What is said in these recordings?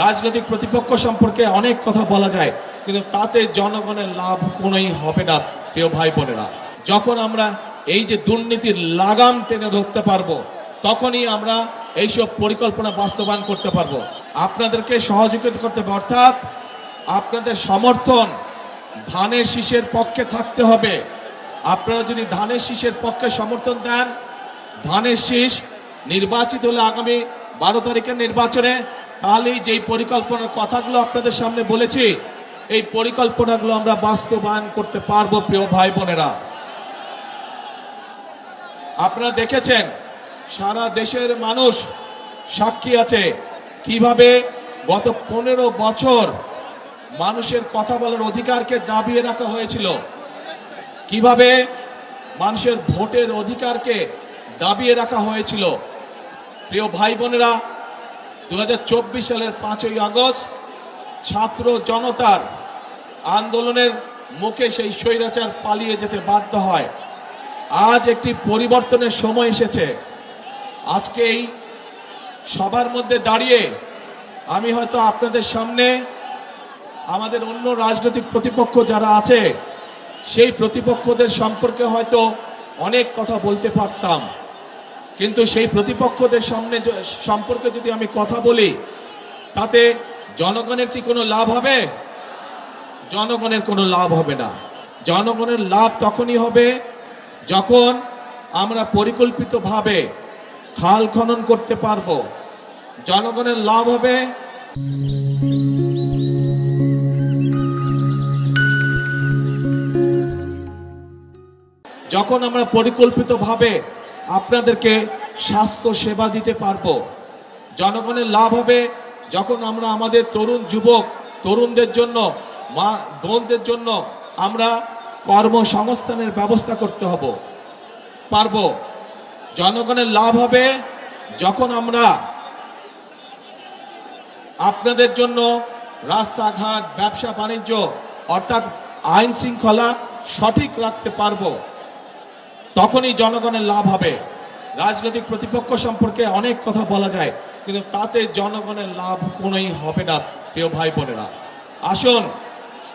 রাজনৈতিক প্রতিপক্ষ সম্পর্কে অনেক কথা বলা যায়, কিন্তু তাতে জনগণের লাভ কোনোই হবে না। প্রিয় ভাই বোনেরা, যখন আমরা এই যে দুর্নীতির লাগাম টেনে ধরতে পারবো, তখনই আমরা এইসব পরিকল্পনা বাস্তবায়ন করতে পারবো। আপনাদেরকে সহযোগিতা করতে হবে, অর্থাৎ আপনাদের সমর্থন ধানের শীষের পক্ষে থাকতে হবে। আপনারা যদি ধানের শীষের পক্ষে সমর্থন দেন, ধানের শীষ নির্বাচিত হলে আগামী 12 তারিখের নির্বাচনে, তাহলেই যেই পরিকল্পনার কথাগুলো আপনাদের সামনে বলেছি, এই পরিকল্পনাগুলো আমরা বাস্তবায়ন করতে পারবো। প্রিয় ভাই বোনেরা, আপনারা দেখেছেন সারা দেশের মানুষ সাক্ষী আছে কিভাবে গত 15 বছর মানুষের কথা বলার অধিকারকে দাবিয়ে রাখা হয়েছিল, কিভাবে মানুষের ভোটের অধিকারকে দাবিয়ে রাখা হয়েছিল। প্রিয় ভাই বোনেরা, 2024 সালের 5ই আগস্ট ছাত্র জনতার আন্দোলনের মুখে সেই স্বৈরাচার পালিয়ে যেতে বাধ্য হয়। আজ একটি পরিবর্তনের সময় এসেছে। আজকে এই সবার মধ্যে দাঁড়িয়ে আমি হয়তো আপনাদের সামনে আমাদের অন্য রাজনৈতিক প্রতিপক্ষ যারা আছে সেই প্রতিপক্ষদের সম্পর্কে হয়তো অনেক কথা বলতে পারতাম, কিন্তু সেই প্রতিপক্ষদের সম্পর্কে যদি আমি কথা বলি, তাতে জনগণের কি কোনো লাভ হবে? জনগণের কোনো লাভ হবে না। জনগণের লাভ তখনই হবে যখন আমরা পরিকল্পিতভাবে খাল খনন করতে পারবো। জনগণের লাভ হবে যখন আমরা পরিকল্পিতভাবে আপনাদেরকে স্বাস্থ্য সেবা দিতে পারবো। জনগণের লাভ হবে যখন আমরা আমাদের তরুণ যুবক তরুণদের জন্য, মা বোনদের জন্য আমরা কর্মসংস্থানের ব্যবস্থা করতে পারবো। জনগণের লাভ হবে যখন আমরা আপনাদের জন্য রাস্তাঘাট, ব্যবসা বাণিজ্য অর্থাৎ আইন শৃঙ্খলা সঠিক রাখতে পারবো। তখনই জনগণের লাভ হবে। রাজনৈতিক প্রতিপক্ষ সম্পর্কে অনেক কথা বলা যায়, কিন্তু তাতে জনগণের লাভ কোনোই হবে না। প্রিয় ভাই বোনেরা, আসুন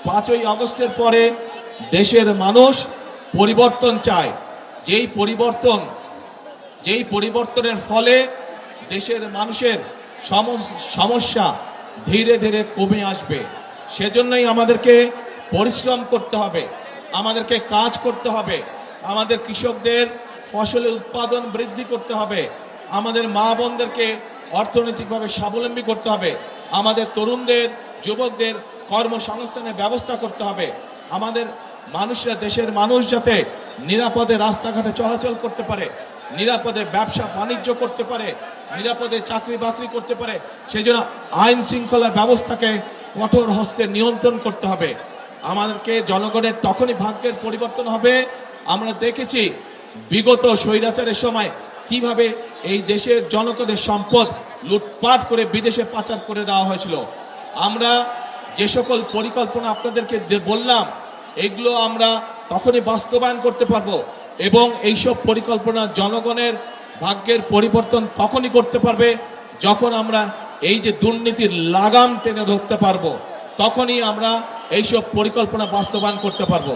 5ই আগস্টের পরে দেশের মানুষ পরিবর্তন চায়। যেই পরিবর্তনের ফলে দেশের মানুষের সমস্যা ধীরে ধীরে কমে আসবে। সেজন্যই আমাদেরকে পরিশ্রম করতে হবে, আমাদেরকে কাজ করতে হবে, আমাদের কৃষকদের ফসলের উৎপাদন বৃদ্ধি করতে হবে, আমাদের মা বোনদেরকে অর্থনৈতিকভাবে স্বাবলম্বী করতে হবে, আমাদের তরুণদের, যুবকদের কর্মসংস্থানের ব্যবস্থা করতে হবে। আমাদের মানুষরা, দেশের মানুষ যাতে নিরাপদে রাস্তাঘাটে চলাচল করতে পারে, নিরাপদে ব্যবসা বাণিজ্য করতে পারে, নিরাপদে চাকরি বাকরি করতে পারে, সেই জন্য আইন শৃঙ্খলা ব্যবস্থাকে কঠোর হস্তে নিয়ন্ত্রণ করতে হবে। আমাদেরকে জনগণের তখনই ভাগ্যের পরিবর্তন হবে। আমরা দেখেছি বিগত স্বৈরাচারের সময় কিভাবে এই দেশের জনগণের সম্পদ লুটপাট করে বিদেশে পাচার করে দেওয়া হয়েছিল। আমরা যে সকল পরিকল্পনা আপনাদেরকে বললাম, এগুলো আমরা তখনই বাস্তবায়ন করতে পারবো, এবং এইসব পরিকল্পনা জনগণের ভাগ্যের পরিবর্তন তখনই করতে পারবে যখন আমরা এই যে দুর্নীতির লাগাম টেনে ধরতে পারবো। তখনই আমরা এইসব পরিকল্পনা বাস্তবায়ন করতে পারবো।